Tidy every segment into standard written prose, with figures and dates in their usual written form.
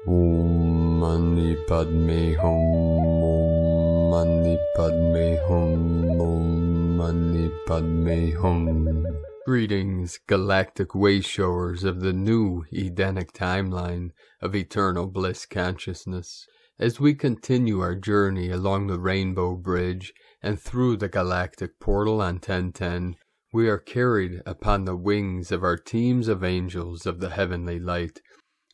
Om Mani Padme Hum. Om Mani Padme Hum. Om Mani Padme Hum. Greetings, galactic wayshowers of the new Edenic timeline of eternal bliss consciousness. As we continue our journey along the Rainbow Bridge and through the galactic portal on 1010, we are carried upon the wings of our teams of angels of the heavenly light.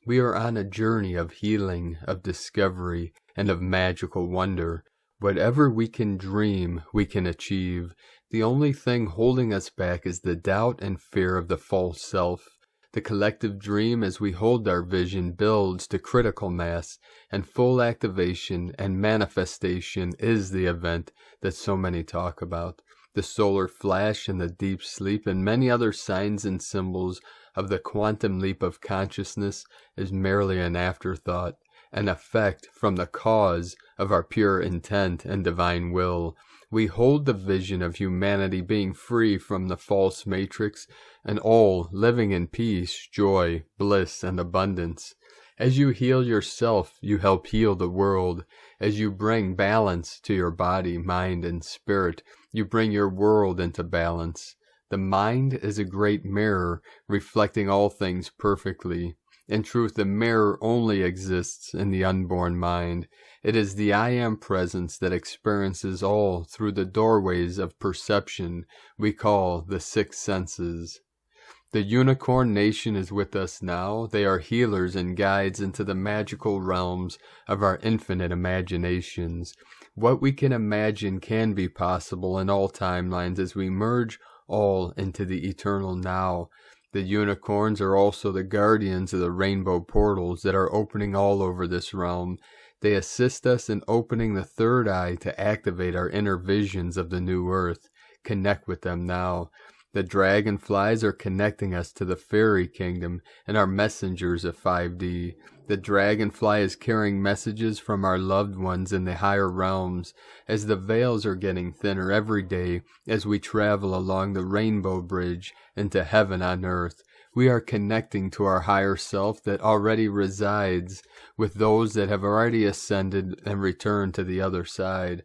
We are on a journey of healing, of discovery, and of magical wonder. Whatever we can dream, we can achieve. The only thing holding us back is the doubt and fear of the false self. The collective dream, as we hold our vision, builds to critical mass, and full activation and manifestation is the event that so many talk about. The solar flash and the deep sleep and many other signs and symbols of the quantum leap of consciousness is merely an afterthought, an effect from the cause of our pure intent and divine will. We hold the vision of humanity being free from the false matrix and all living in peace, joy, bliss, and abundance. As you heal yourself, you help heal the world. As you bring balance to your body, mind, and spirit, you bring your world into balance. The mind is a great mirror, reflecting all things perfectly. In truth, the mirror only exists in the unborn mind. It is the I Am presence that experiences all through the doorways of perception we call the six senses. The unicorn nation is with us now. They are healers and guides into the magical realms of our infinite imaginations. What we can imagine can be possible in all timelines as we merge all into the eternal now. The unicorns are also the guardians of the rainbow portals that are opening all over this realm. They assist us in opening the third eye to activate our inner visions of the new earth. Connect with them now. The dragonflies are connecting us to the fairy kingdom and our messengers of 5D. The dragonfly is carrying messages from our loved ones in the higher realms as the veils are getting thinner every day as we travel along the rainbow bridge into heaven on earth. We are connecting to our higher self that already resides with those that have already ascended and returned to the other side.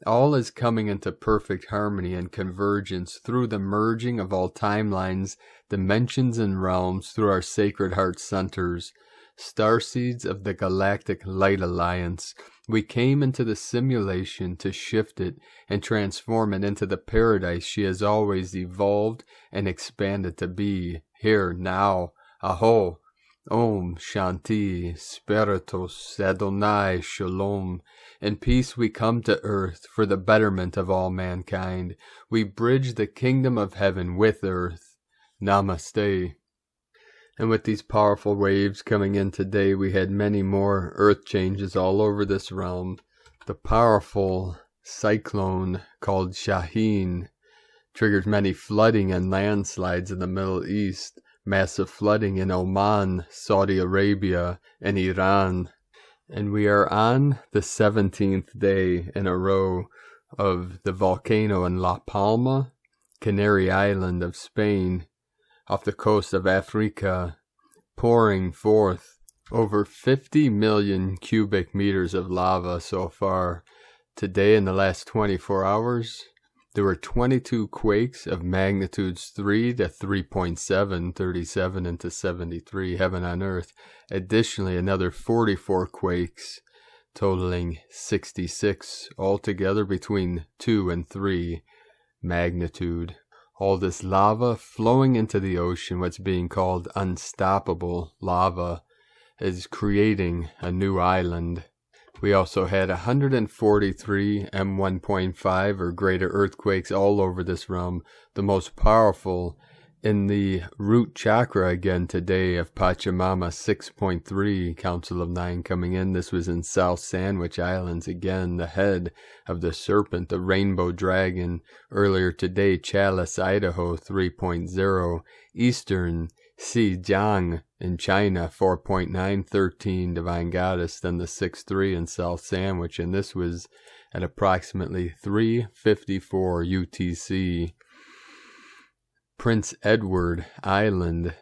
All is coming into perfect harmony and convergence through the merging of all timelines, dimensions, and realms through our sacred heart centers. Starseeds of the Galactic Light Alliance, we came into the simulation to shift it and transform it into the paradise she has always evolved and expanded to be, here, now. Aho! Om Shanti, Spiritus, Adonai, Shalom. In peace we come to earth for the betterment of all mankind. We bridge the kingdom of heaven with earth. Namaste. And with these powerful waves coming in today, we had many more earth changes all over this realm. The powerful cyclone called Shaheen triggers many flooding and landslides in the Middle East. Massive flooding in Oman, Saudi Arabia, and Iran. And we are on the 17th day in a row of the volcano in La Palma, Canary Island of Spain, off the coast of Africa, pouring forth over 50 million cubic meters of lava so far. Today, in the last 24 hours, there were 22 quakes of magnitudes 3 to 3.7, 37 into 73, heaven on earth. Additionally, another 44 quakes, totaling 66, altogether between 2 and 3 magnitude. All this lava flowing into the ocean, what's being called unstoppable lava, is creating a new island. We also had 143 M1.5 or greater earthquakes all over this realm, the most powerful in the root chakra again today of Pachamama 6.3, Council of 9 coming in. This was in South Sandwich Islands again, the head of the serpent, the rainbow dragon. Earlier today, Chalice, Idaho 3.0, Eastern Xinjiang in China 4.913 Divine Goddess, then the 6.3 in South Sandwich, and this was at approximately 3:54 UTC. Prince Edward Island,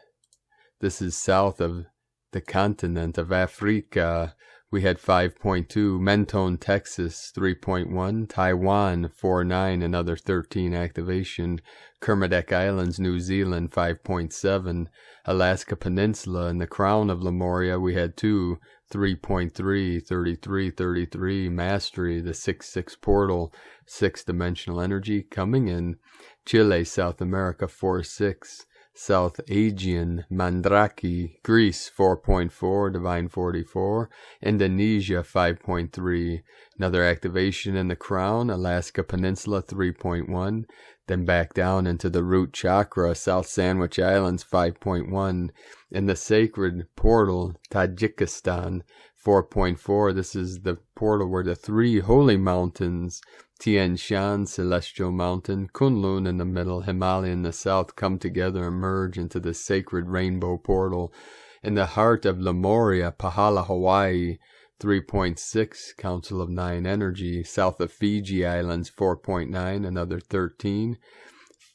this is south of the continent of Africa. We had 5.2, Mentone, Texas, 3.1, Taiwan, 4.9, another 13 activation, Kermadec Islands, New Zealand, 5.7, Alaska Peninsula and the Crown of Lemuria, we had 2, 3.3, 33, Mastery, the 6-6 portal, 6-dimensional energy coming in, Chile, South America, 4.6, South Aegean, Mandraki, Greece 4.4, Divine 44, Indonesia 5.3, another activation in the Crown, Alaska Peninsula 3.1, then back down into the root chakra, South Sandwich Islands 5.1, in the sacred portal, Tajikistan 4.4, this is the portal where the 3 holy mountains, Tian Shan, Celestial Mountain, Kunlun in the middle, Himalaya in the south, come together and merge into the sacred rainbow portal. In the heart of Lemuria, Pahala, Hawaii, 3.6, Council of 9 energy, south of Fiji Islands, 4.9, another 13.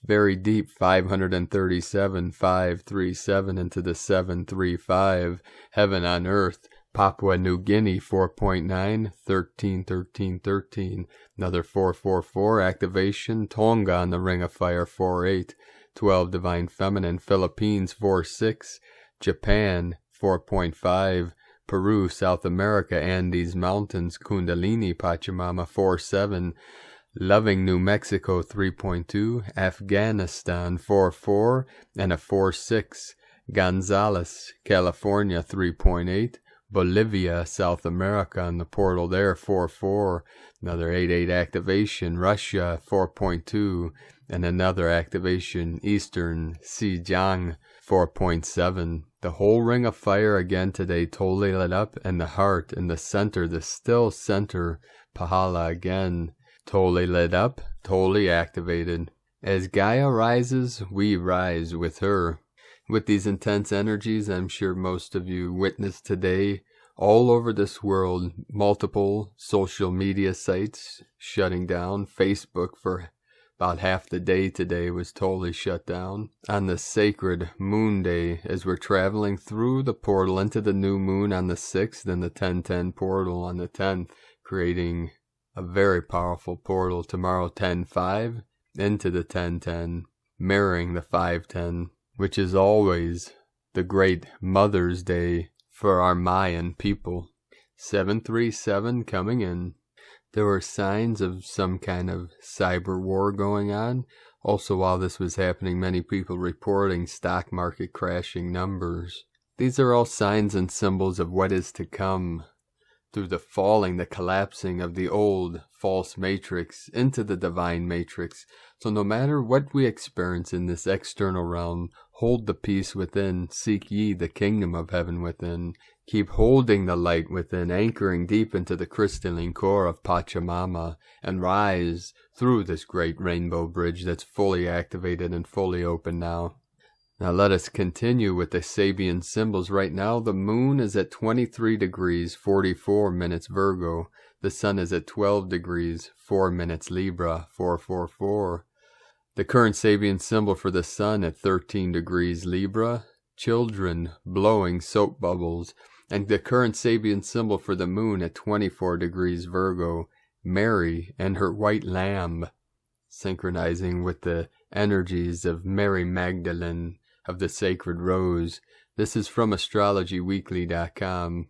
Very deep, 537, 537 into the 735, heaven on earth. Papua New Guinea 4.9, 13, another 444 activation, Tonga on the Ring of Fire 4.8, 12 Divine Feminine, Philippines 4.6, Japan 4.5, Peru, South America, Andes Mountains, Kundalini Pachamama 4.7, Loving New Mexico 3.2, Afghanistan 4.4, and a 4.6, Gonzales, California 3.8, Bolivia, South America, on the portal there, 4.4, another 8.8 activation, Russia, 4.2, and another activation, Eastern Xinjiang, 4.7. The whole ring of fire again today totally lit up, and the heart in the center, the still center, Pahala again, totally lit up, totally activated. As Gaia rises, we rise with her. With these intense energies, I'm sure most of you witnessed today, all over this world, multiple social media sites shutting down. Facebook for about half the day today was totally shut down. On the sacred moon day, as we're traveling through the portal into the new moon on the 6th and the 10:10 portal on the 10th, creating a very powerful portal tomorrow 10:5 into the 10:10, mirroring the 5:10. Which is always the great Mother's Day for our Mayan people. 737 coming in. There were signs of some kind of cyber war going on. Also, while this was happening, many people reporting stock market crashing numbers. These are all signs and symbols of what is to come through the falling, the collapsing of the old false matrix into the divine matrix. So no matter what we experience in this external realm, hold the peace within, seek ye the kingdom of heaven within. Keep holding the light within, anchoring deep into the crystalline core of Pachamama, and rise through this great rainbow bridge that's fully activated and fully open now. Now let us continue with the Sabian symbols. Right now the moon is at 23 degrees 44 minutes Virgo. The sun is at 12 degrees 4 minutes Libra 444. The current Sabian symbol for the sun at 13 degrees Libra, children blowing soap bubbles. And the current Sabian symbol for the moon at 24 degrees Virgo, Mary and her white lamb, synchronizing with the energies of Mary Magdalene of the Sacred Rose. This is from astrologyweekly.com.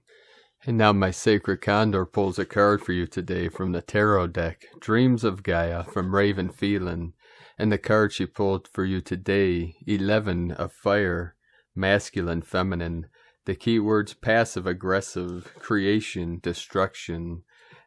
And now my sacred Condor pulls a card for you today from the tarot deck, Dreams of Gaia from Raven Phelan. And the card she pulled for you today, 11 of Fire, Masculine, Feminine. The keywords passive, aggressive, creation, destruction,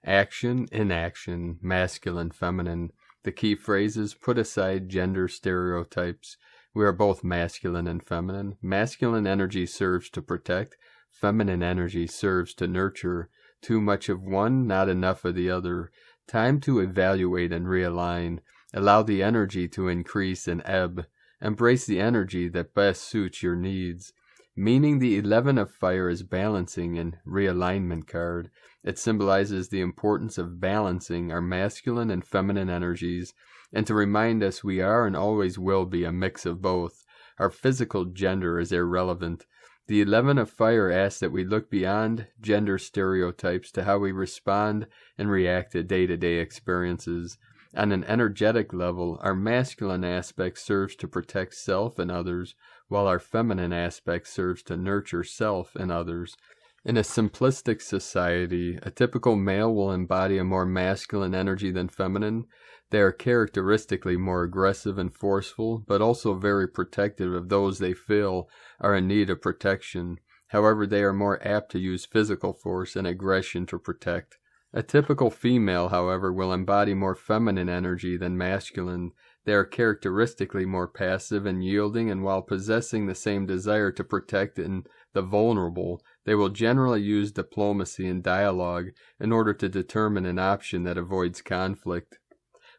action, inaction, masculine, feminine. The key phrases, put aside gender stereotypes. We are both masculine and feminine. Masculine energy serves to protect. Feminine energy serves to nurture. Too much of one, not enough of the other. Time to evaluate and realign. Allow the energy to increase and ebb. Embrace the energy that best suits your needs. Meaning the 11 of Fire is balancing and realignment card. It symbolizes the importance of balancing our masculine and feminine energies, and to remind us we are and always will be a mix of both. Our physical gender is irrelevant. The 11 of fire asks that we look beyond gender stereotypes to how we respond and react to day-to-day experiences. On an energetic level, our masculine aspect serves to protect self and others, while our feminine aspect serves to nurture self and others. In a simplistic society, a typical male will embody a more masculine energy than feminine. They are characteristically more aggressive and forceful, but also very protective of those they feel are in need of protection. However, they are more apt to use physical force and aggression to protect. A typical female, however, will embody more feminine energy than masculine. They are characteristically more passive and yielding, and while possessing the same desire to protect the vulnerable, they will generally use diplomacy and dialogue in order to determine an option that avoids conflict.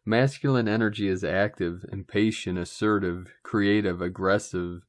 Masculine energy is active, impatient, assertive, creative, aggressive,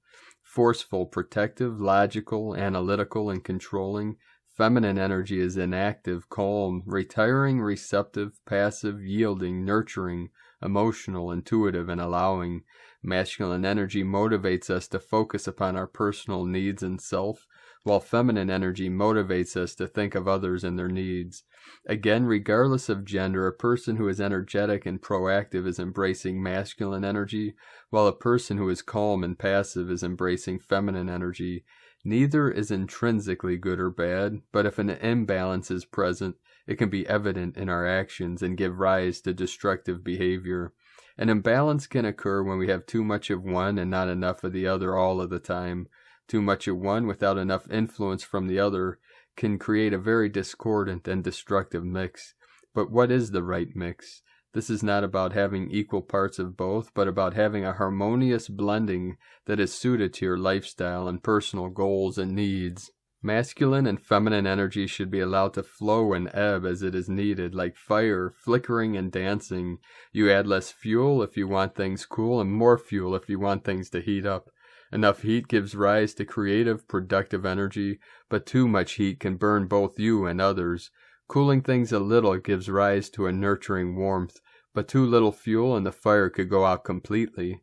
forceful, protective, logical, analytical, and controlling. Feminine energy is inactive, calm, retiring, receptive, passive, yielding, nurturing, emotional, intuitive, and allowing. Masculine energy motivates us to focus upon our personal needs and self, while feminine energy motivates us to think of others and their needs. Again, regardless of gender, a person who is energetic and proactive is embracing masculine energy, while a person who is calm and passive is embracing feminine energy. Neither is intrinsically good or bad, but if an imbalance is present, it can be evident in our actions and give rise to destructive behavior. An imbalance can occur when we have too much of one and not enough of the other all of the time. Too much of one without enough influence from the other can create a very discordant and destructive mix. But what is the right mix? This is not about having equal parts of both, but about having a harmonious blending that is suited to your lifestyle and personal goals and needs. Masculine and feminine energy should be allowed to flow and ebb as it is needed, like fire, flickering and dancing. You add less fuel if you want things cool, and more fuel if you want things to heat up. Enough heat gives rise to creative, productive energy, but too much heat can burn both you and others. Cooling things a little gives rise to a nurturing warmth, but too little fuel and the fire could go out completely.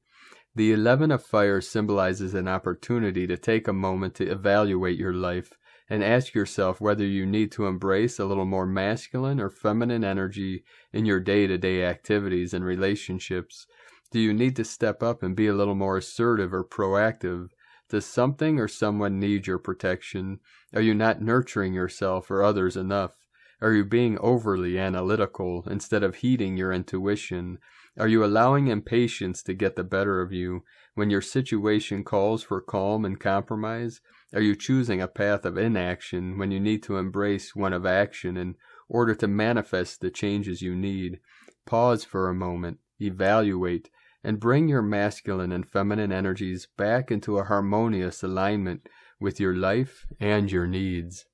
The 11 of fire symbolizes an opportunity to take a moment to evaluate your life and ask yourself whether you need to embrace a little more masculine or feminine energy in your day-to-day activities and relationships. Do you need to step up and be a little more assertive or proactive? Does something or someone need your protection? Are you not nurturing yourself or others enough? Are you being overly analytical instead of heeding your intuition? Are you allowing impatience to get the better of you when your situation calls for calm and compromise? Are you choosing a path of inaction when you need to embrace one of action in order to manifest the changes you need? Pause for a moment, evaluate, and bring your masculine and feminine energies back into a harmonious alignment with your life and your needs.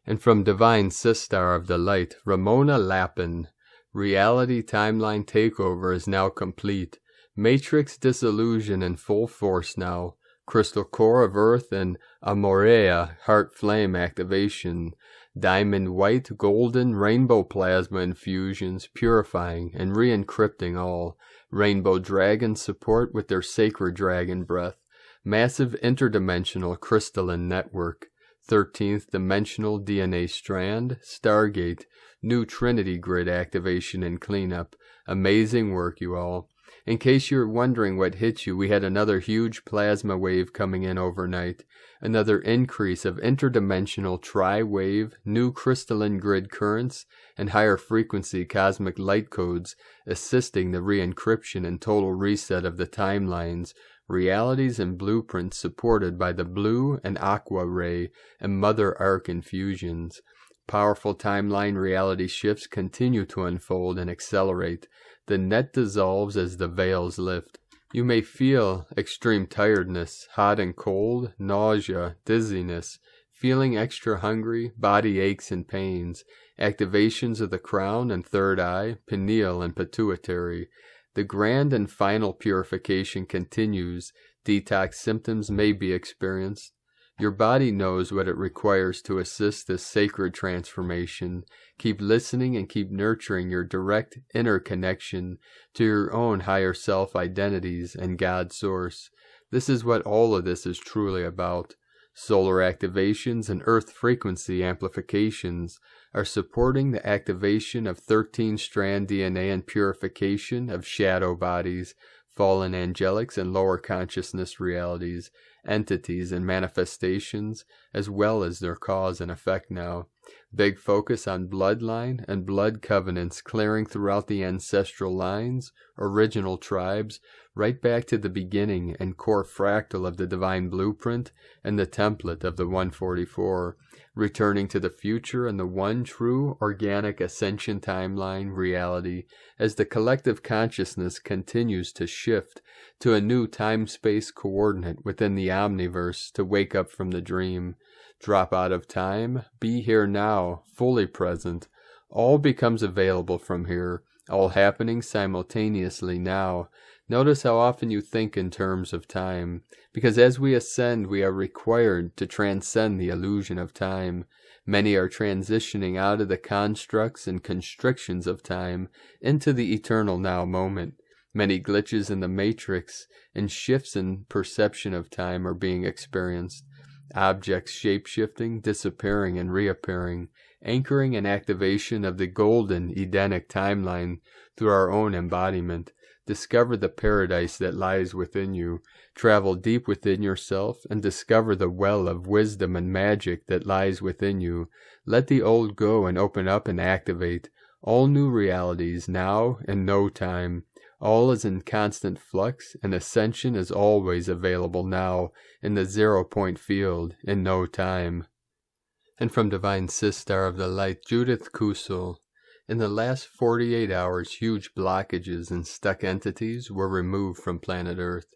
And from Divine Sister of the Light, Ramona Lappin, Reality Timeline Takeover is now complete. Matrix Disillusion in full force now. Crystal Core of Earth and Amorea Heart Flame activation. Diamond White, Golden, Rainbow Plasma infusions purifying and re-encrypting all. Rainbow Dragon support with their Sacred Dragon Breath. Massive interdimensional crystalline network. 13th Dimensional DNA Strand, Stargate, New Trinity Grid activation and cleanup. Amazing work, you all. In case you're wondering what hit you, we had another huge plasma wave coming in overnight. Another increase of interdimensional tri-wave, new crystalline grid currents, and higher frequency cosmic light codes assisting the re-encryption and total reset of the timelines. Realities and blueprints supported by the blue and aqua ray and mother arc infusions. Powerful timeline reality shifts continue to unfold and accelerate. The net dissolves as the veils lift. You may feel extreme tiredness, hot and cold, nausea, dizziness, feeling extra hungry, body aches and pains, activations of the crown and third eye, pineal and pituitary. The grand and final purification continues. Detox symptoms may be experienced. Your body knows what it requires to assist this sacred transformation. Keep listening and keep nurturing your direct inner connection to your own higher self identities and God source. This is what all of this is truly about. Solar activations and Earth frequency amplifications are supporting the activation of 13-strand DNA and purification of shadow bodies, fallen angelics and lower consciousness realities, entities and manifestations, as well as their cause and effect now. Big focus on bloodline and blood covenants clearing throughout the ancestral lines, original tribes, right back to the beginning and core fractal of the divine blueprint and the template of the 144, returning to the future and the one true organic ascension timeline reality as the collective consciousness continues to shift to a new time-space coordinate within the omniverse to wake up from the dream. Drop out of time, be here now, fully present. All becomes available from here, all happening simultaneously now. Notice how often you think in terms of time, because as we ascend we are required to transcend the illusion of time. Many are transitioning out of the constructs and constrictions of time into the eternal now moment. Many glitches in the matrix and shifts in perception of time are being experienced. Objects shape-shifting, disappearing and reappearing, anchoring and activation of the golden Edenic timeline through our own embodiment. Discover the paradise that lies within you. Travel deep within yourself and discover the well of wisdom and magic that lies within you. Let the old go and open up and activate. All new realities now in no time. All is in constant flux, and ascension is always available now, in the 0-point field, in no time. And from Divine Sister of the Light, Judith Kusel, in the last 48 hours, huge blockages and stuck entities were removed from planet Earth.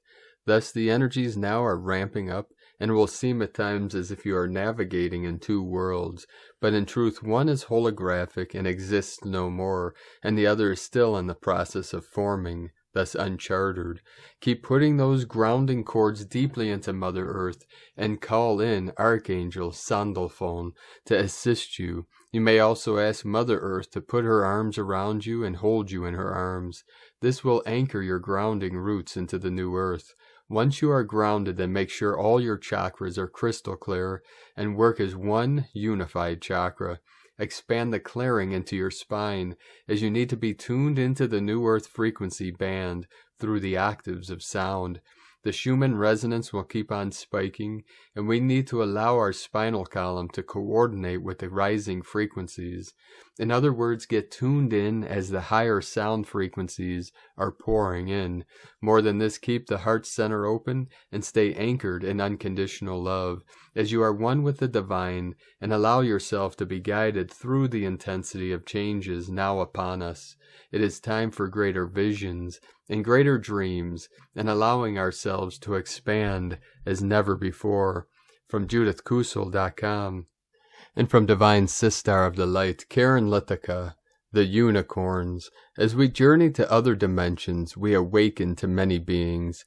Thus the energies now are ramping up, and will seem at times as if you are navigating in two worlds, but in truth one is holographic and exists no more, and the other is still in the process of forming, thus uncharted. Keep putting those grounding cords deeply into Mother Earth, and call in Archangel Sandalphon to assist you. You may also ask Mother Earth to put her arms around you and hold you in her arms. This will anchor your grounding roots into the new Earth. Once you are grounded, then make sure all your chakras are crystal clear and work as one unified chakra. Expand the clearing into your spine, as you need to be tuned into the new Earth frequency band through the octaves of sound. The Schumann resonance will keep on spiking, and we need to allow our spinal column to coordinate with the rising frequencies. In other words, get tuned in as the higher sound frequencies are pouring in. More than this, keep the heart center open and stay anchored in unconditional love, as you are one with the divine, and allow yourself to be guided through the intensity of changes now upon us. It is time for greater visions and greater dreams, and allowing ourselves to expand as never before. From JudithKusel.com. And from Divine Sister of the Light, Karen Litica, the unicorns. As we journey to other dimensions, we awaken to many beings.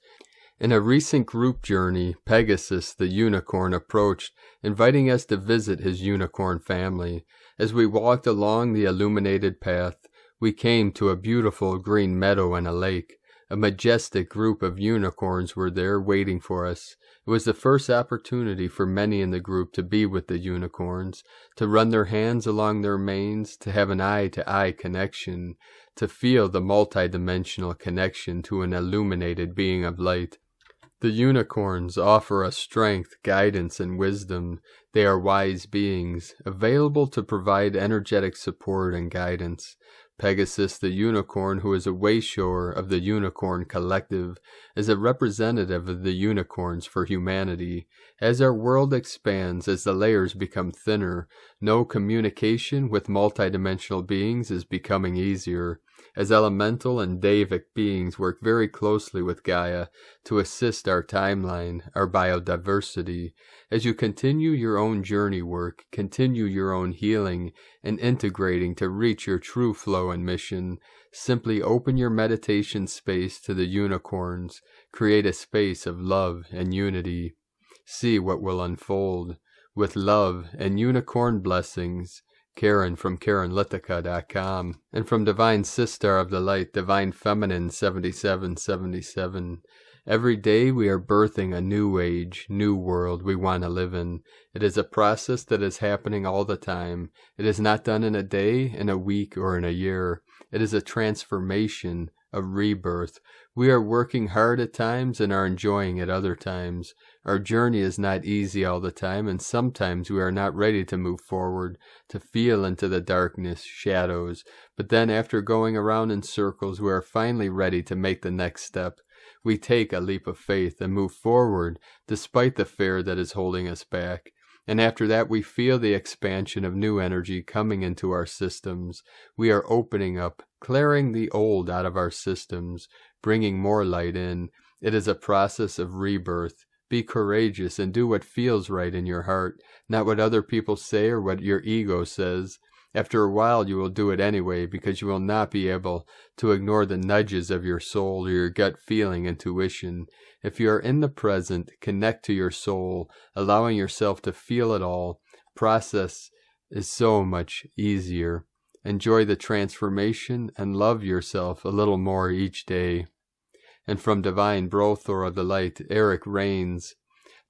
In a recent group journey, Pegasus, the unicorn, approached, inviting us to visit his unicorn family. As we walked along the illuminated path, we came to a beautiful green meadow and a lake. A majestic group of unicorns were there waiting for us. It was the first opportunity for many in the group to be with the unicorns, to run their hands along their manes, to have an eye-to-eye connection, to feel the multidimensional connection to an illuminated being of light. The unicorns offer us strength, guidance, and wisdom. They are wise beings, available to provide energetic support and guidance. Pegasus the unicorn, who is a wayshower of the Unicorn Collective, is a representative of the unicorns for humanity. As our world expands, as the layers become thinner, no communication with multidimensional beings is becoming easier, as elemental and Davic beings work very closely with Gaia to assist our timeline, our biodiversity. As you continue your own journey work, continue your own healing and integrating to reach your true flow and mission, simply open your meditation space to the unicorns, create a space of love and unity. See what will unfold. With love and unicorn blessings, Karen from KarenLitica.com. And from Divine Sister of the Light, Divine Feminine 7777. Every day we are birthing a new age, new world we want to live in. It is a process that is happening all the time. It is not done in a day, in a week, or in a year. It is a transformation, a rebirth. We are working hard at times and are enjoying it other times. Our journey is not easy all the time, and sometimes we are not ready to move forward, to feel into the darkness, shadows. But then after going around in circles, we are finally ready to make the next step. We take a leap of faith and move forward despite the fear that is holding us back. And after that, we feel the expansion of new energy coming into our systems. We are opening up, clearing the old out of our systems, bringing more light in. It is a process of rebirth. Be courageous and do what feels right in your heart, not what other people say or what your ego says. After a while, you will do it anyway because you will not be able to ignore the nudges of your soul or your gut feeling intuition. If you are in the present, connect to your soul, allowing yourself to feel it all. Process is so much easier. Enjoy the transformation and love yourself a little more each day. And from Divine Brothor of the Light, Eric Rains,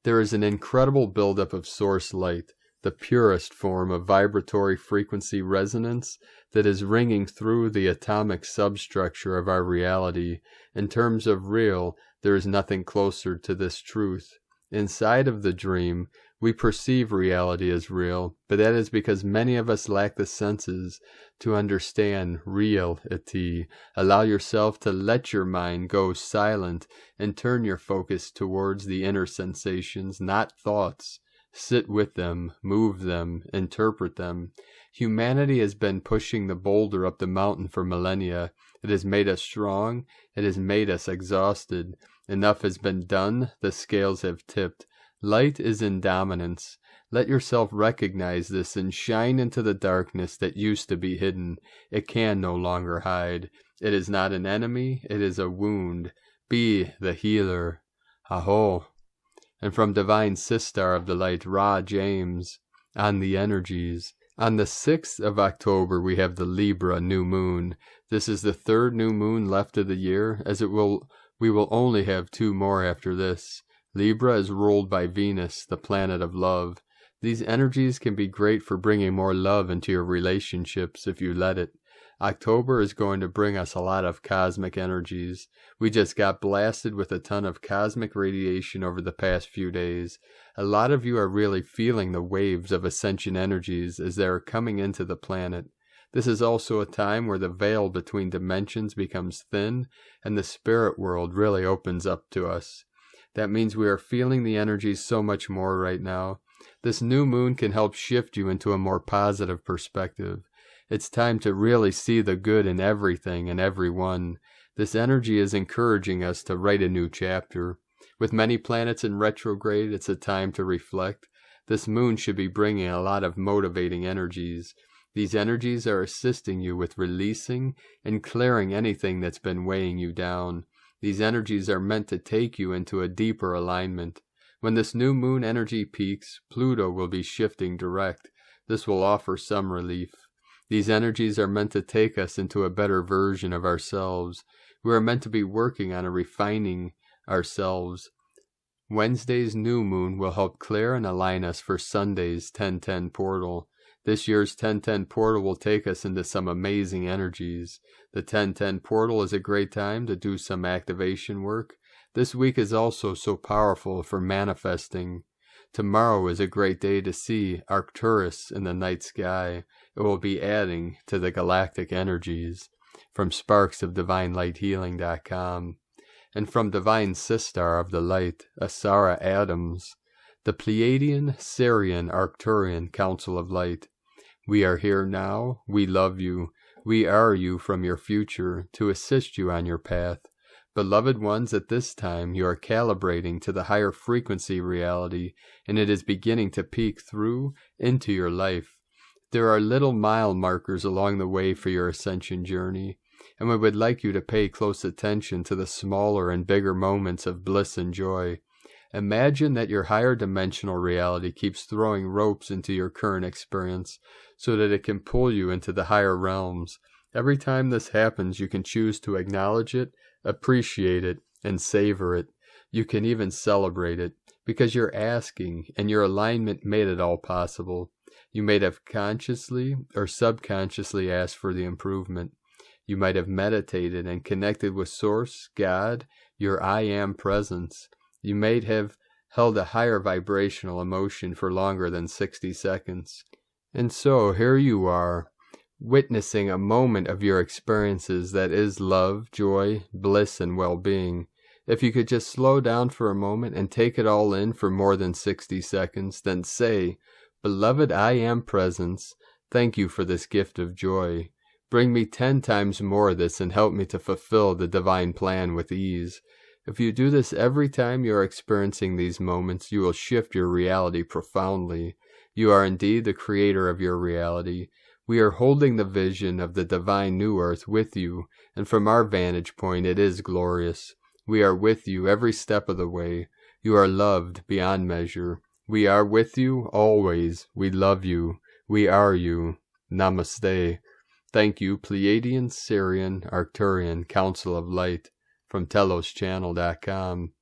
there is an incredible buildup of source light, the purest form of vibratory frequency resonance that is ringing through the atomic substructure of our reality. In terms of real, there is nothing closer to this truth. Inside of the dream, we perceive reality as real, but that is because many of us lack the senses to understand reality. Allow yourself to let your mind go silent and turn your focus towards the inner sensations, not thoughts. Sit with them, move them, interpret them. Humanity has been pushing the boulder up the mountain for millennia. It has made us strong. It has made us exhausted. Enough has been done. The scales have tipped. Light is in dominance. Let yourself recognize this and shine into the darkness that used to be hidden. It can no longer hide. It is not an enemy. It is a wound. Be the healer. Aho. And from Divine Sister of the Light, Ra James, on the energies. On the 6th of October, we have the Libra New Moon. This is the third new moon left of the year, as we will only have 2 more after this. Libra is ruled by Venus, the planet of love. These energies can be great for bringing more love into your relationships if you let it. October is going to bring us a lot of cosmic energies. We just got blasted with a ton of cosmic radiation over the past few days. A lot of you are really feeling the waves of ascension energies as they are coming into the planet. This is also a time where the veil between dimensions becomes thin and the spirit world really opens up to us. That means we are feeling the energies so much more right now. This new moon can help shift you into a more positive perspective. It's time to really see the good in everything and everyone. This energy is encouraging us to write a new chapter. With many planets in retrograde, it's a time to reflect. This moon should be bringing a lot of motivating energies. These energies are assisting you with releasing and clearing anything that's been weighing you down. These energies are meant to take you into a deeper alignment. When this new moon energy peaks, Pluto will be shifting direct. This will offer some relief. These energies are meant to take us into a better version of ourselves. We are meant to be working on refining ourselves. Wednesday's new moon will help clear and align us for Sunday's 1010 portal. This year's 1010 portal will take us into some amazing energies. The 1010 portal is a great time to do some activation work. This week is also so powerful for manifesting. Tomorrow is a great day to see Arcturus in the night sky. It will be adding to the galactic energies. From sparksofdivinelighthealing.com. And from Divine Sister of the Light, Asara Adams, the Pleiadian, Sirian, Arcturian Council of Light. We are here now. We love you. We are you from your future to assist you on your path. Beloved ones, at this time you are calibrating to the higher frequency reality, and it is beginning to peek through into your life. There are little mile markers along the way for your ascension journey, and we would like you to pay close attention to the smaller and bigger moments of bliss and joy. Imagine that your higher dimensional reality keeps throwing ropes into your current experience so that it can pull you into the higher realms. Every time this happens, you can choose to acknowledge it, appreciate it, and savor it. You can even celebrate it, because you're asking, and your alignment made it all possible. You may have consciously or subconsciously asked for the improvement. You might have meditated and connected with Source, God, your I Am presence. You may have held a higher vibrational emotion for longer than 60 seconds. And so here you are, witnessing a moment of your experiences that is love, joy, bliss, and well-being. If you could just slow down for a moment and take it all in for more than 60 seconds, then say, "Beloved I Am presence, thank you for this gift of joy. Bring me 10 times more of this and help me to fulfill the divine plan with ease." If you do this every time you are experiencing these moments, you will shift your reality profoundly. You are indeed the creator of your reality. We are holding the vision of the divine new earth with you, and from our vantage point it is glorious. We are with you every step of the way. You are loved beyond measure. We are with you always. We love you. We are you. Namaste. Thank you, Pleiadian, Syrian, Arcturian, Council of Light, from TelosChannel.com.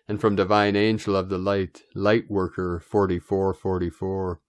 And from Divine Angel of the Light, Lightworker 4444.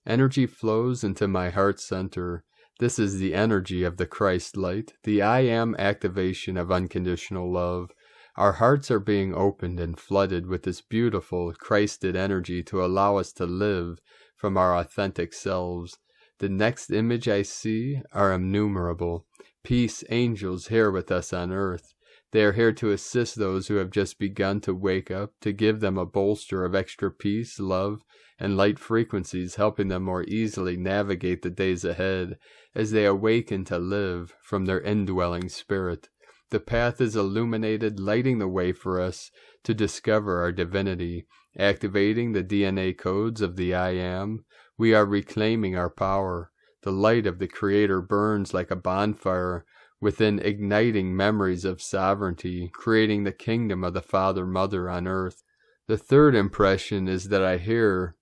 Energy flows into my heart center. This is the energy of the Christ light, the I Am activation of unconditional love. Our hearts are being opened and flooded with this beautiful, Christed energy to allow us to live from our authentic selves. The next image I see are innumerable. Peace angels here with us on earth. They are here to assist those who have just begun to wake up, to give them a bolster of extra peace, love, and light frequencies, helping them more easily navigate the days ahead as they awaken to live from their indwelling spirit. The path is illuminated, lighting the way for us to discover our divinity, activating the DNA codes of the I Am. We are reclaiming our power. The light of the Creator burns like a bonfire within, igniting memories of sovereignty, creating the kingdom of the Father-Mother on earth. The third impression is that I hear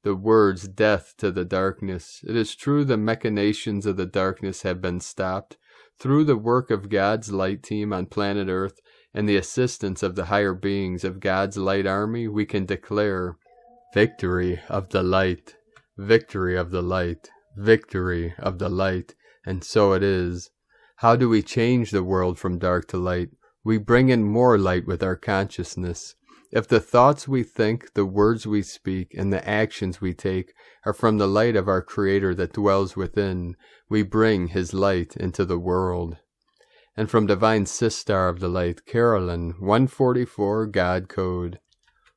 the words, "Death to the darkness." It is true the machinations of the darkness have been stopped. Through the work of God's light team on planet Earth and the assistance of the higher beings of God's light army, we can declare victory of the light, victory of the light, victory of the light. And so it is. How do we change the world from dark to light? We bring in more light with our consciousness. If the thoughts we think, the words we speak, and the actions we take are from the light of our Creator that dwells within, we bring His light into the world. And from Divine Sister of the Light, Carolyn, 144 God Code.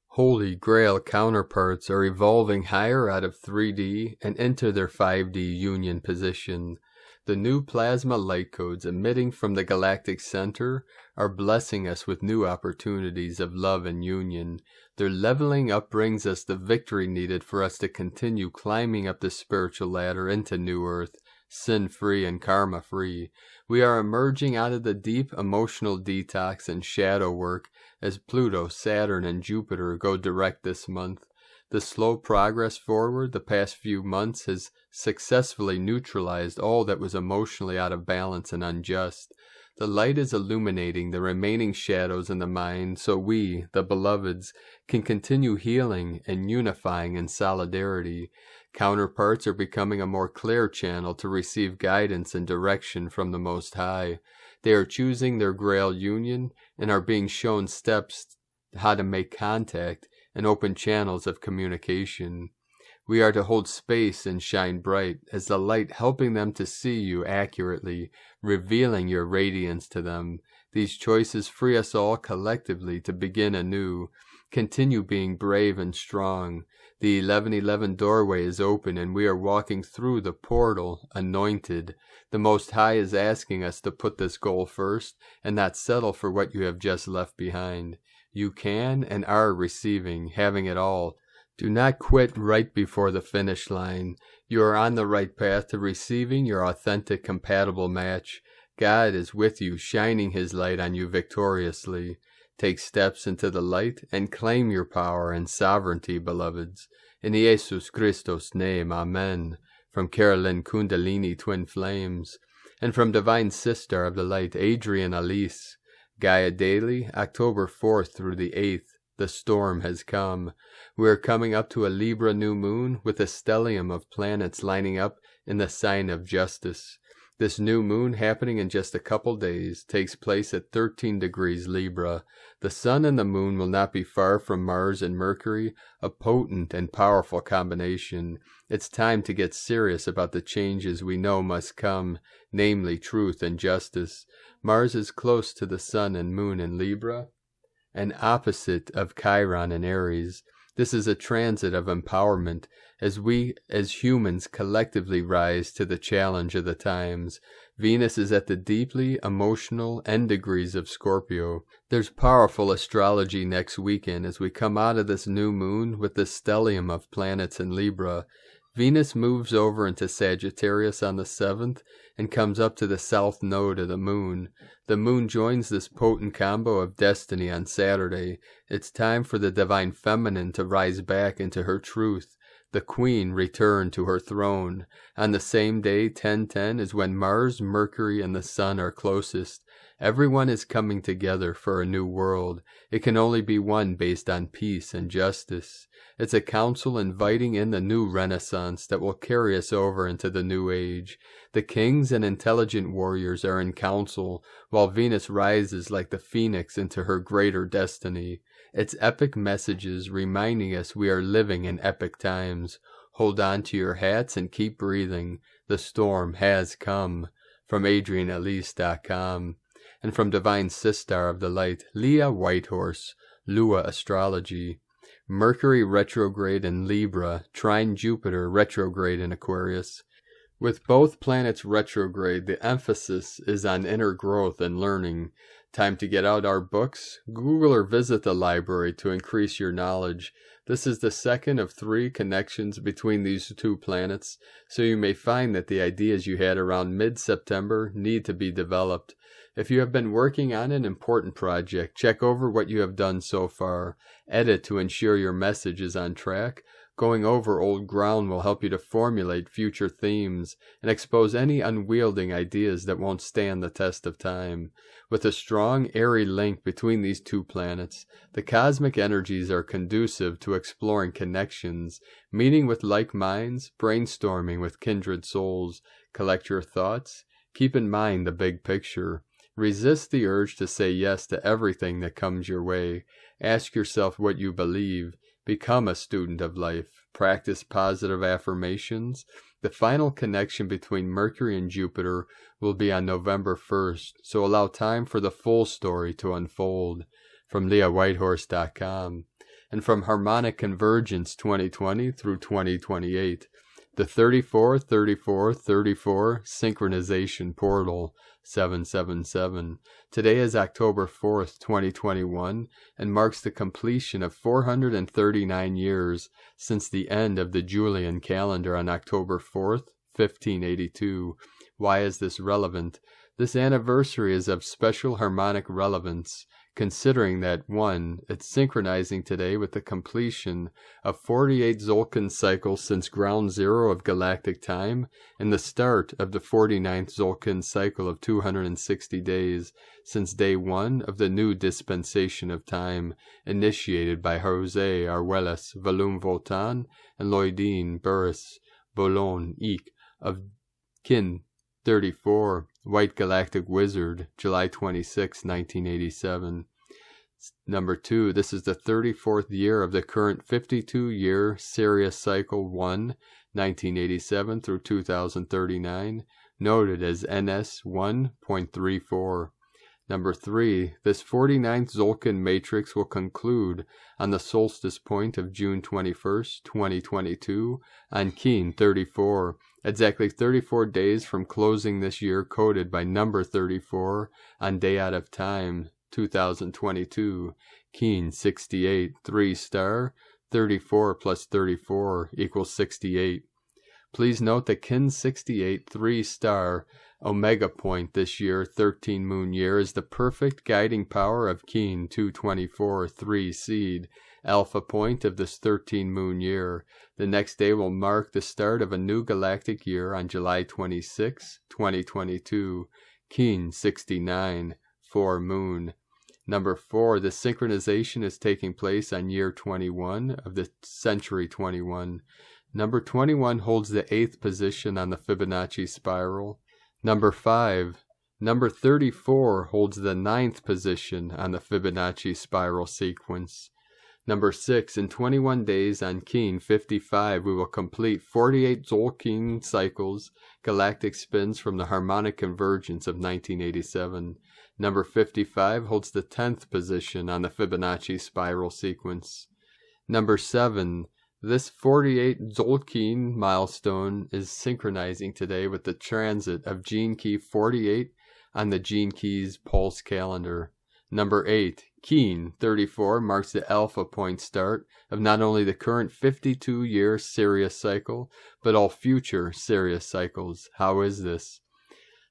Holy Grail counterparts are evolving higher out of 3D and into their 5D union position. The new plasma light codes emitting from the galactic center are blessing us with new opportunities of love and union. Their leveling up brings us the victory needed for us to continue climbing up the spiritual ladder into New Earth, sin-free and karma-free. We are emerging out of the deep emotional detox and shadow work as Pluto, Saturn, and Jupiter go direct this month. The slow progress forward the past few months has successfully neutralized all that was emotionally out of balance and unjust. The light is illuminating the remaining shadows in the mind so we, the beloveds, can continue healing and unifying in solidarity. Counterparts are becoming a more clear channel to receive guidance and direction from the Most High. They are choosing their Grail union and are being shown steps how to make contact and open channels of communication. We are to hold space and shine bright as the light, helping them to see you accurately, revealing your radiance to them. These choices free us all collectively to begin anew. Continue being brave and strong. The 1111 doorway is open and we are walking through the portal, anointed. The Most High is asking us to put this goal first and not settle for what you have just left behind. You can and are receiving, having it all. Do not quit right before the finish line. You are on the right path to receiving your authentic, compatible match. God is with you, shining His light on you victoriously. Take steps into the light and claim your power and sovereignty, beloveds. In Jesus Christos' name, Amen. From Carolyn Kundalini Twin Flames. And from Divine Sister of the Light, Adrian Alice. Gaia Daily, October 4th through the 8th. The storm has come. We are coming up to a Libra New Moon with a stellium of planets lining up in the sign of justice. This new moon, happening in just a couple days, takes place at 13 degrees Libra. The sun and the moon will not be far from Mars and Mercury, a potent and powerful combination. It's time to get serious about the changes we know must come, namely truth and justice. Mars is close to the sun and moon in Libra, an opposite of Chiron in Aries. This is a transit of empowerment as we as humans collectively rise to the challenge of the times. Venus is at the deeply emotional end degrees of Scorpio. There's powerful astrology next weekend as we come out of this new moon with the stellium of planets in Libra. Venus moves over into Sagittarius on the 7th and comes up to the south node of the moon. The moon joins this potent combo of destiny on Saturday. It's time for the divine feminine to rise back into her truth. The queen returned to her throne. On the same day, 10:10, is when Mars, Mercury, and the sun are closest. Everyone is coming together for a new world. It can only be one based on peace and justice. It's a council inviting in the new renaissance that will carry us over into the new age. The kings and intelligent warriors are in council, while Venus rises like the phoenix into her greater destiny. It's epic messages reminding us we are living in epic times. Hold on to your hats and keep breathing. The storm has come. From AdrianElise.com. And from Divine Sister of the Light, Leah Whitehorse, Lua Astrology. Mercury retrograde in Libra, trine Jupiter retrograde in Aquarius. With both planets retrograde, the emphasis is on inner growth and learning. Time to get out our books, Google or visit the library to increase your knowledge. This is the second of 3 connections between these 2 planets, so you may find that the ideas you had around mid-September need to be developed. If you have been working on an important project, check over what you have done so far. Edit to ensure your message is on track. Going over old ground will help you to formulate future themes and expose any unwielding ideas that won't stand the test of time. With a strong, airy link between these 2 planets, the cosmic energies are conducive to exploring connections, meeting with like minds, brainstorming with kindred souls. Collect your thoughts. Keep in mind the big picture. Resist the urge to say yes to everything that comes your way. Ask yourself what you believe. Become a student of life. Practice positive affirmations. The final connection between Mercury and Jupiter will be on November 1st, so allow time for the full story to unfold. From LeahWhitehorse.com. And from Harmonic Convergence 2020 through 2028. The 34-34-34 Synchronization Portal 777. Today is October 4th, 2021, and marks the completion of 439 years since the end of the Julian calendar on October 4th, 1582. Why is this relevant? This anniversary is of special harmonic relevance, considering that 1. It's synchronizing today with the completion of 48 Zolkin cycles since ground zero of galactic time and the start of the 49th Zolkin cycle of 260 days since day 1 of the new dispensation of time initiated by José Arguelles Volume Voltan and Loydine Burris Boulogne Eek of Kin 34, White Galactic Wizard, July 26, 1987. Number 2, this is the 34th year of the current 52-year Sirius Cycle 1, 1987 through 2039, noted as NS 1.34. Number 3, this 49th Zolkin matrix will conclude on the solstice point of June 21st, 2022, on Keen 34, exactly 34 days from closing this year coded by number 34 on day out of time, 2022, Keen 68, 3 star, 34 plus 34 equals 68. Please note that Kin 68, 3 star, Omega point this year, 13 moon year, is the perfect guiding power of Keen 224, 3 seed, alpha point of this 13 moon year. The next day will mark the start of a new galactic year on July 26, 2022, Keen 69, 4 moon. Number 4, the synchronization is taking place on year 21 of the century 21. Number 21 holds the 8th position on the Fibonacci spiral. Number 5, number 34 holds the 9th position on the Fibonacci spiral sequence. Number 6, in 21 days on Keen 55, we will complete 48 Tzolk'in cycles, galactic spins from the harmonic convergence of 1987. Number 55 holds the 10th position on the Fibonacci spiral sequence. Number 7, this 48 Tzolk'in milestone is synchronizing today with the transit of Gene Key 48 on the Gene Keys pulse calendar. Number 8, Keen 34 marks the alpha point start of not only the current 52-year Sirius cycle, but all future Sirius cycles. How is this?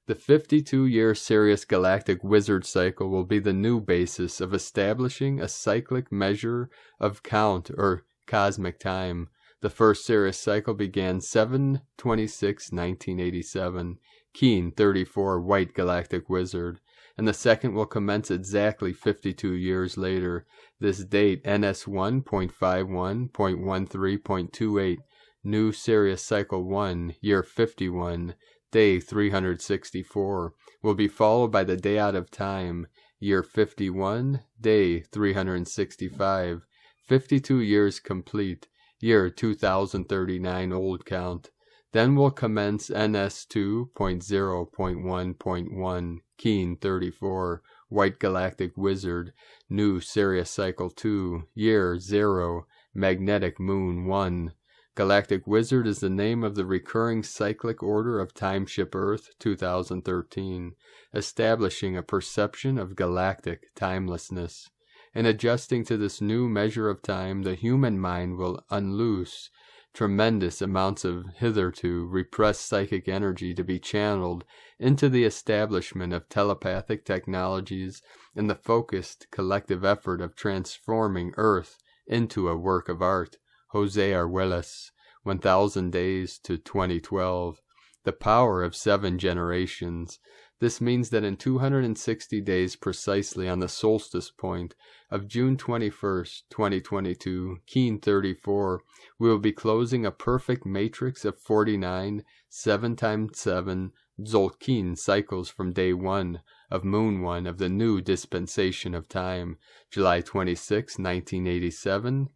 The 52-year Sirius galactic wizard cycle will be the new basis of establishing a cyclic measure of count or cosmic time. The first Sirius cycle began 7/26/1987, Keen 34 white galactic wizard, and the second will commence exactly 52 years later. This date, NS1.51.13.28, new Sirius cycle 1, year 51, day 364, will be followed by the day out of time, year 51, day 365, 52 years complete, year 2039 old count. Then will commence NS2.0.1.1, Keen 34, white galactic wizard, new Sirius cycle 2, year 0, magnetic moon 1. Galactic Wizard is the name of the recurring cyclic order of Timeship Earth 2013, establishing a perception of galactic timelessness. In adjusting to this new measure of time, the human mind will unloose tremendous amounts of hitherto repressed psychic energy to be channeled into the establishment of telepathic technologies and the focused collective effort of transforming Earth into a work of art. Jose Arguelles, 1000 Days to 2012. The power of 7 generations. This means that in 260 days precisely on the solstice point of June 21st, 2022, Keen 34, we will be closing a perfect matrix of 49 7x7 Tzolk'in cycles from day 1 of Moon 1 of the new dispensation of time, July 26, 1987,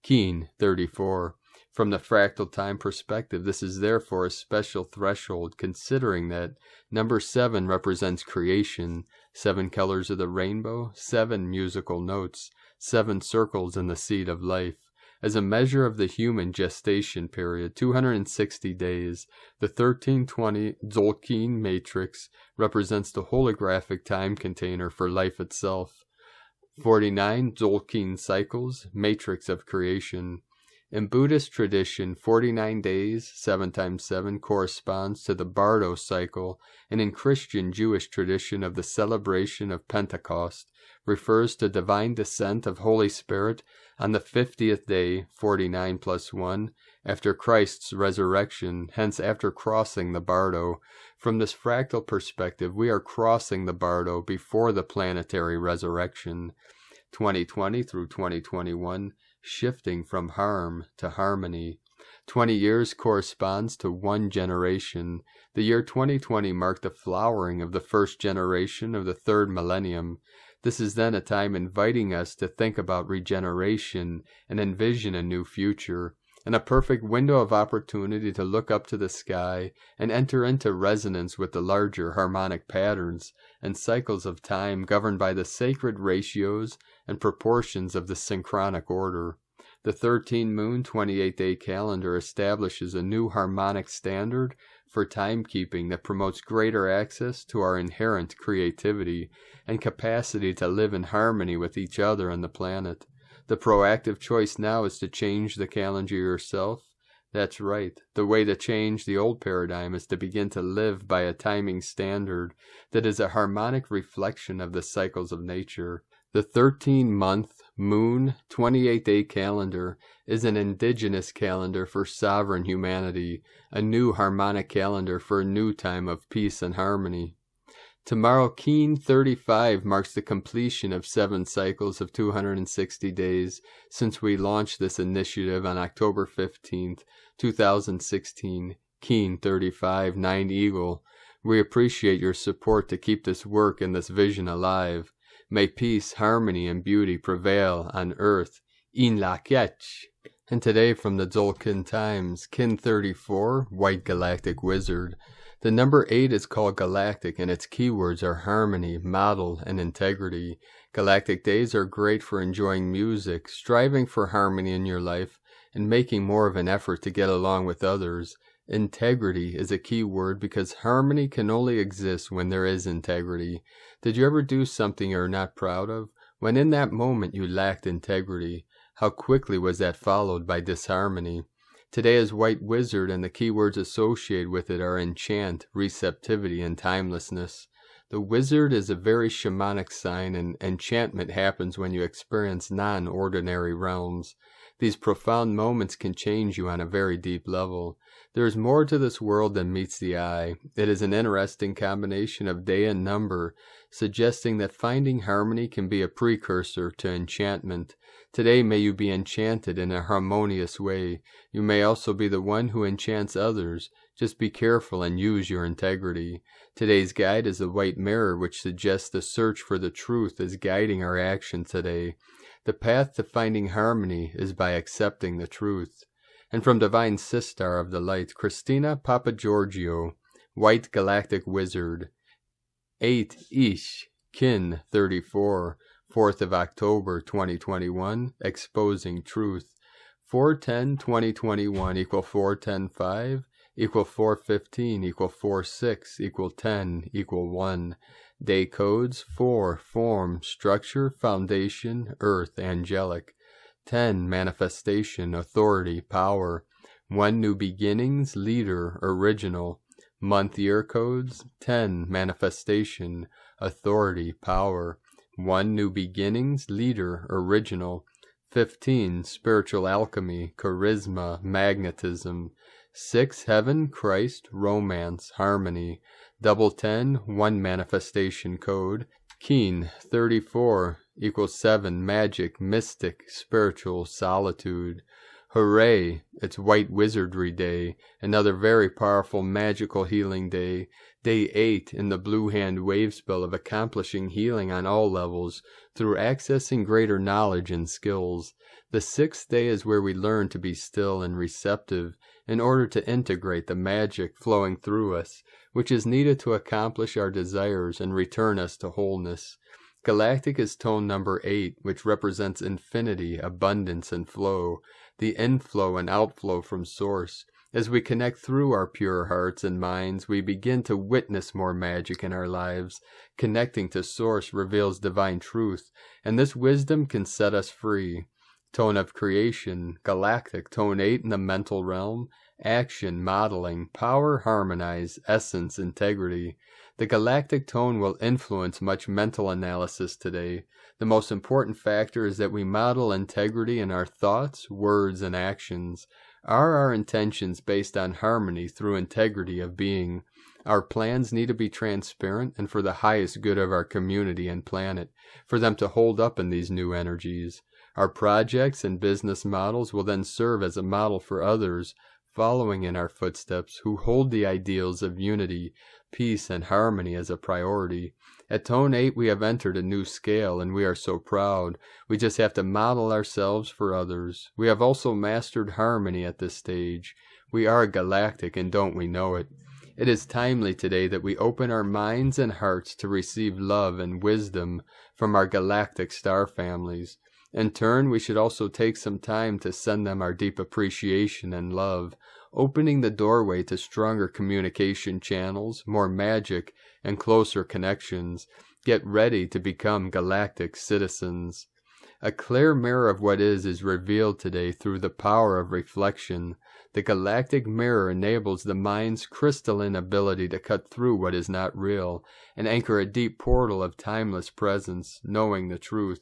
Keen 34. From the fractal time perspective, this is therefore a special threshold, considering that number 7 represents creation, 7 colors of the rainbow, 7 musical notes, 7 circles in the seed of life. As a measure of the human gestation period, 260 days, the 1320 Tzolk'in matrix represents the holographic time container for life itself. 49 Tzolk'in cycles, matrix of creation. In Buddhist tradition, 49 days, 7x7, corresponds to the Bardo cycle, and in Christian Jewish tradition of the celebration of Pentecost, refers to divine descent of Holy Spirit on the 50th day, 49 plus 1, after Christ's resurrection, hence after crossing the Bardo. From this fractal perspective, we are crossing the Bardo before the planetary resurrection. 2020 through 2021, shifting from harm to harmony. 20 years corresponds to 1 generation. The year 2020 marked the flowering of the first generation of the 3rd millennium. This is then a time inviting us to think about regeneration and envision a new future, and a perfect window of opportunity to look up to the sky and enter into resonance with the larger harmonic patterns and cycles of time governed by the sacred ratios and proportions of the synchronic order. The 13 moon 28-day calendar establishes a new harmonic standard for timekeeping that promotes greater access to our inherent creativity and capacity to live in harmony with each other and the planet. The proactive choice now is to change the calendar yourself. That's right. The way to change the old paradigm is to begin to live by a timing standard that is a harmonic reflection of the cycles of nature. The 13-month moon 28-day calendar is an indigenous calendar for sovereign humanity, a new harmonic calendar for a new time of peace and harmony. Tomorrow, Keen 35 marks the completion of 7 cycles of 260 days since we launched this initiative on October 15th, 2016. Keen 35, 9 Eagle. We appreciate your support to keep this work and this vision alive. May peace, harmony, and beauty prevail on earth. In la Ketch. And today from the Tzolk'in Times, Kin 34, White Galactic Wizard. The number 8 is called Galactic, and its keywords are harmony, model, and integrity. Galactic days are great for enjoying music, striving for harmony in your life, and making more of an effort to get along with others. Integrity is a key word because harmony can only exist when there is integrity. Did you ever do something you're not proud of? When in that moment you lacked integrity, how quickly was that followed by disharmony? Today is White Wizard, and the keywords associated with it are enchant, receptivity, and timelessness. The wizard is a very shamanic sign, and enchantment happens when you experience non-ordinary realms. These profound moments can change you on a very deep level. There is more to this world than meets the eye. It is an interesting combination of day and number, suggesting that finding harmony can be a precursor to enchantment. Today may you be enchanted in a harmonious way. You may also be the one who enchants others. Just be careful and use your integrity. Today's guide is the white mirror, which suggests the search for the truth is guiding our action today. The path to finding harmony is by accepting the truth. And from Divine Sister of the Light, Christina Papagiorgio, White Galactic Wizard. 8 Ish, Kin 34, 4th of October 2021, Exposing Truth. 410-2021 equal 410-5 equal 415 equal 46 equal 10 equal 1. Day codes 4, form, structure, foundation, earth, angelic. 10, manifestation, authority, power. 1, new beginnings, leader, original. Month year codes 10, manifestation, authority, power. 1, new beginnings, leader, original. 15, spiritual alchemy, charisma, magnetism. 6, heaven, Christ, romance, harmony. Double 10, 1 manifestation code. Keen 34 equals 7, magic, mystic, spiritual, solitude. Hooray! It's White Wizardry Day, another very powerful magical healing day. Day 8 in the Blue Hand wave spell of accomplishing healing on all levels through accessing greater knowledge and skills. The 6th day is where we learn to be still and receptive in order to integrate the magic flowing through us, which is needed to accomplish our desires and return us to wholeness. Galactic is tone number 8, which represents infinity, abundance, and flow, the inflow and outflow from Source. As we connect through our pure hearts and minds, we begin to witness more magic in our lives. Connecting to Source reveals divine truth, and this wisdom can set us free. Tone of creation, Galactic, tone 8 in the mental realm, action, modeling, power, harmonize, essence, integrity. The galactic tone will influence much mental analysis today. The most important factor is that we model integrity in our thoughts, words, and actions. Are our intentions based on harmony through integrity of being? Our plans need to be transparent and for the highest good of our community and planet, for them to hold up in these new energies. Our projects and business models will then serve as a model for others, following in our footsteps, who hold the ideals of unity, peace, and harmony as a priority. At tone 8 we have entered a new scale, and we are so proud. We just have to model ourselves for others. We have also mastered harmony at this stage. We are galactic, and don't we know it? It is timely today that we open our minds and hearts to receive love and wisdom from our galactic star families. In turn, we should also take some time to send them our deep appreciation and love, opening the doorway to stronger communication channels, more magic, and closer connections. Get ready to become galactic citizens. A clear mirror of what is revealed today through the power of reflection. The galactic mirror enables the mind's crystalline ability to cut through what is not real, and anchor a deep portal of timeless presence, knowing the truth.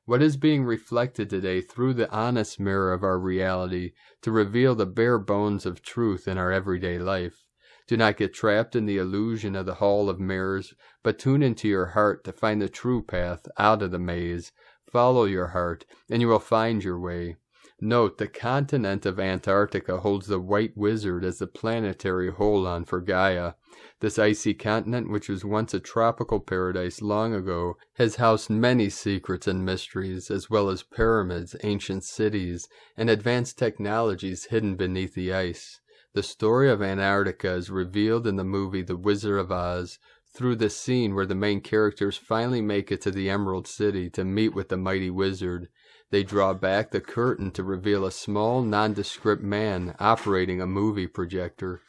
What is being reflected today through the honest mirror of our reality to reveal the bare bones of truth in our everyday life? Do not get trapped in the illusion of the hall of mirrors, but tune into your heart to find the true path out of the maze. Follow your heart, and you will find your way. Note, the continent of Antarctica holds the White Wizard as the planetary hold-on for Gaia. This icy continent, which was once a tropical paradise long ago, has housed many secrets and mysteries, as well as pyramids, ancient cities, and advanced technologies hidden beneath the ice. The story of Antarctica is revealed in the movie The Wizard of Oz, through the scene where the main characters finally make it to the Emerald City to meet with the mighty wizard. They draw back the curtain to reveal a small, nondescript man operating a movie projector.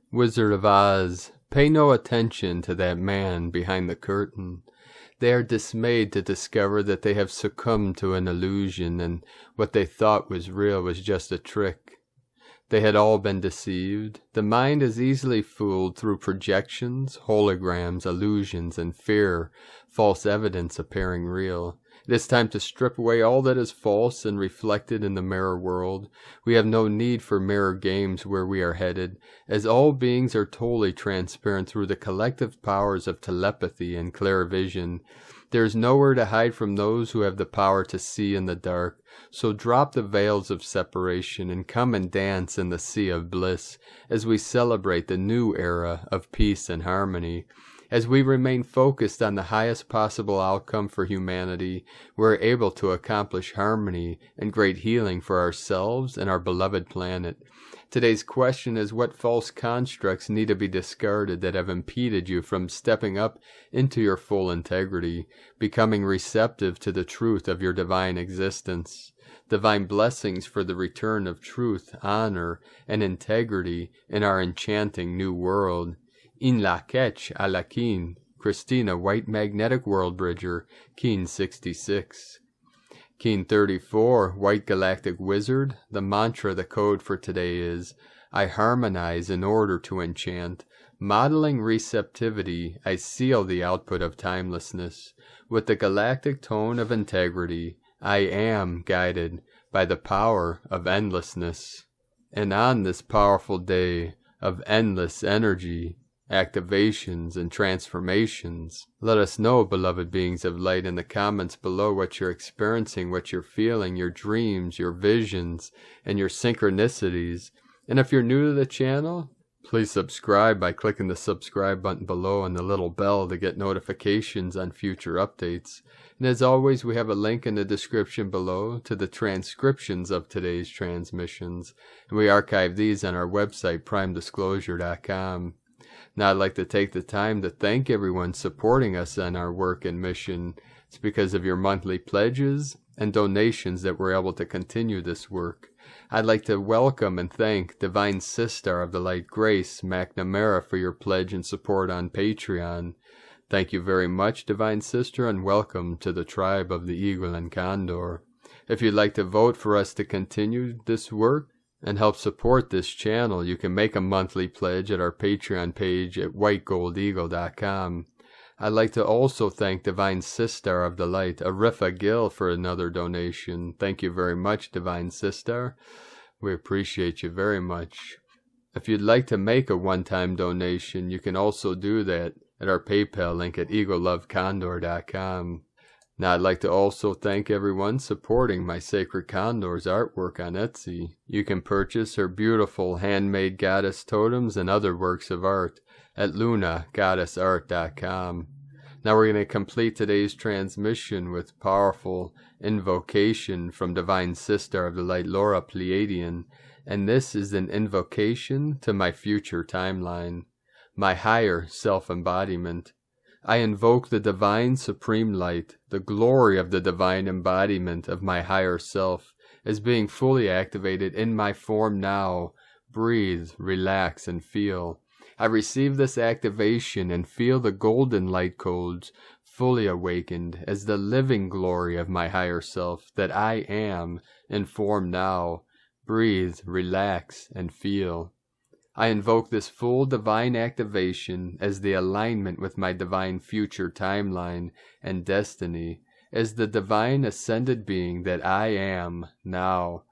Wizard of Oz, pay no attention to that man behind the curtain. They are dismayed to discover that they have succumbed to an illusion, and what they thought was real was just a trick. They had all been deceived. The mind is easily fooled through projections, holograms, illusions, and fear, false evidence appearing real. It is time to strip away all that is false and reflected in the mirror world. We have no need for mirror games where we are headed, as all beings are totally transparent through the collective powers of telepathy and clairvision. There is nowhere to hide from those who have the power to see in the dark. So drop the veils of separation and come and dance in the sea of bliss as we celebrate the new era of peace and harmony. As we remain focused on the highest possible outcome for humanity, we're able to accomplish harmony and great healing for ourselves and our beloved planet. Today's question is, what false constructs need to be discarded that have impeded you from stepping up into your full integrity, becoming receptive to the truth of your divine existence? Divine blessings for the return of truth, honor, and integrity in our enchanting new world. In la ketch a la Keen, Christina, White Magnetic World Bridger, Keen 66. Keen 34, White Galactic Wizard. The mantra, the code for today is, I harmonize in order to enchant. Modeling receptivity, I seal the output of timelessness. With the galactic tone of integrity, I am guided by the power of endlessness. And on this powerful day of endless energy, activations, and transformations, let us know, beloved beings of light, in the comments below what you're experiencing, what you're feeling, your dreams, your visions, and your synchronicities. And if you're new to the channel, please subscribe by clicking the subscribe button below and the little bell to get notifications on future updates. And as always, we have a link in the description below to the transcriptions of today's transmissions, and we archive these on our website, primedisclosure.com. Now I'd like to take the time to thank everyone supporting us on our work and mission. It's because of your monthly pledges and donations that we're able to continue this work. I'd like to welcome and thank Divine Sister of the Light Grace McNamara for your pledge and support on Patreon. Thank you very much, Divine Sister, and welcome to the tribe of the Eagle and Condor. If you'd like to vote for us to continue this work and help support this channel, you can make a monthly pledge at our Patreon page at whitegoldeagle.com. I'd like to also thank Divine Sister of the Light, Arifa Gill, for another donation. Thank you very much, Divine Sister. We appreciate you very much. If you'd like to make a one-time donation, you can also do that at our PayPal link at eaglelovecondor.com. Now I'd like to also thank everyone supporting my Sacred Condor's artwork on Etsy. You can purchase her beautiful handmade goddess totems and other works of art at lunagoddessart.com. Now we're going to complete today's transmission with powerful invocation from Divine Sister of the Light, Laura Pleiadian, and this is an invocation to my future timeline, my higher self-embodiment. I invoke the Divine Supreme Light, the glory of the Divine Embodiment of my higher self, as being fully activated in my form now. Breathe, relax, and feel. I receive this activation and feel the golden light codes fully awakened as the living glory of my higher self that I am in form now. Breathe, relax, and feel. I invoke this full divine activation as the alignment with my divine future timeline and destiny, as the divine ascended being that I am now.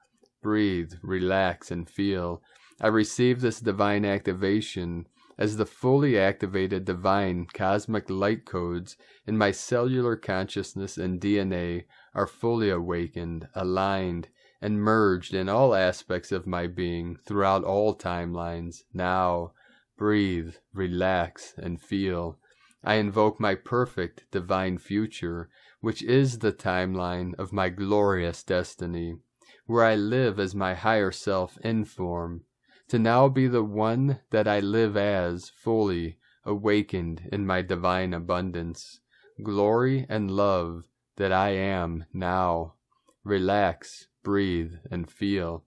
Breathe, relax, and feel. I receive this divine activation as the fully activated divine cosmic light codes in my cellular consciousness and DNA are fully awakened, aligned, and merged in all aspects of my being throughout all timelines. Now, breathe, relax, and feel. I invoke my perfect divine future, which is the timeline of my glorious destiny, where I live as my higher self in form, to now be the one that I live as, fully awakened in my divine abundance, glory and love that I am now. Relax, breathe, and feel.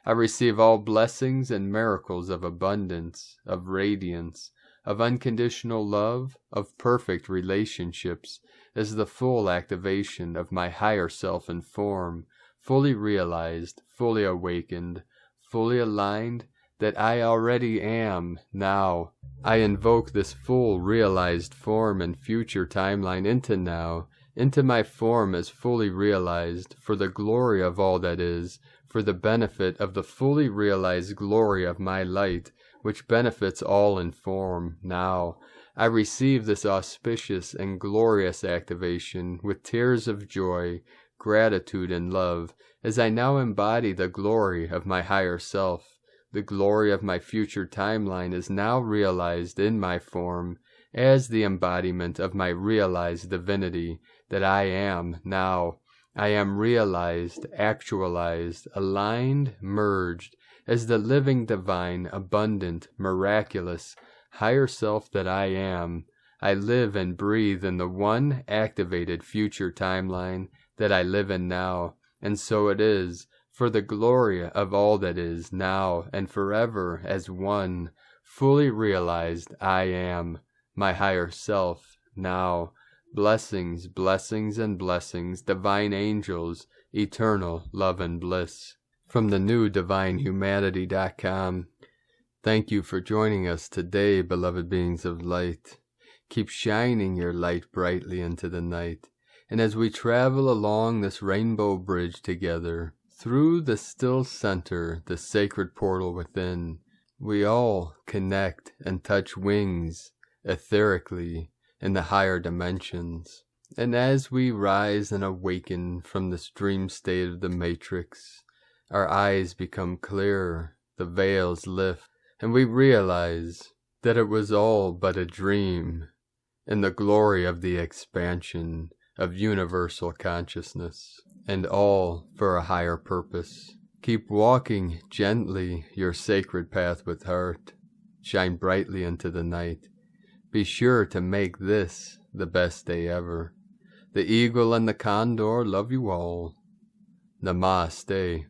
I receive all blessings and miracles of abundance, of radiance, of unconditional love, of perfect relationships, as the full activation of my higher self in form, fully realized, fully awakened, fully aligned, that I already am now. I invoke this full realized form and future timeline into now, into my form as fully realized, for the glory of all that is, for the benefit of the fully realized glory of my light, which benefits all in form now. I receive this auspicious and glorious activation with tears of joy, gratitude, and love, as I now embody the glory of my higher self. The glory of my future timeline is now realized in my form as the embodiment of my realized divinity that I am now. I am realized, actualized, aligned, merged, as the living divine, abundant, miraculous, higher self that I am. I live and breathe in the one activated future timeline that I live in now, and so it is, for the glory of all that is now and forever as one, fully realized I am, my higher self, now. Blessings, blessings, and blessings, divine angels, eternal love and bliss. From the new divinehumanity.com. Thank you for joining us today, beloved beings of light. Keep shining your light brightly into the night. And as we travel along this rainbow bridge together, through the still center, the sacred portal within, we all connect and touch wings, etherically, in the higher dimensions. And as we rise and awaken from this dream state of the matrix, our eyes become clearer, the veils lift, and we realize that it was all but a dream in the glory of the expansion of universal consciousness, and all for a higher purpose. Keep walking gently your sacred path with heart. Shine brightly into the night. Be sure to make this the best day ever. The eagle and the condor love you all. Namaste.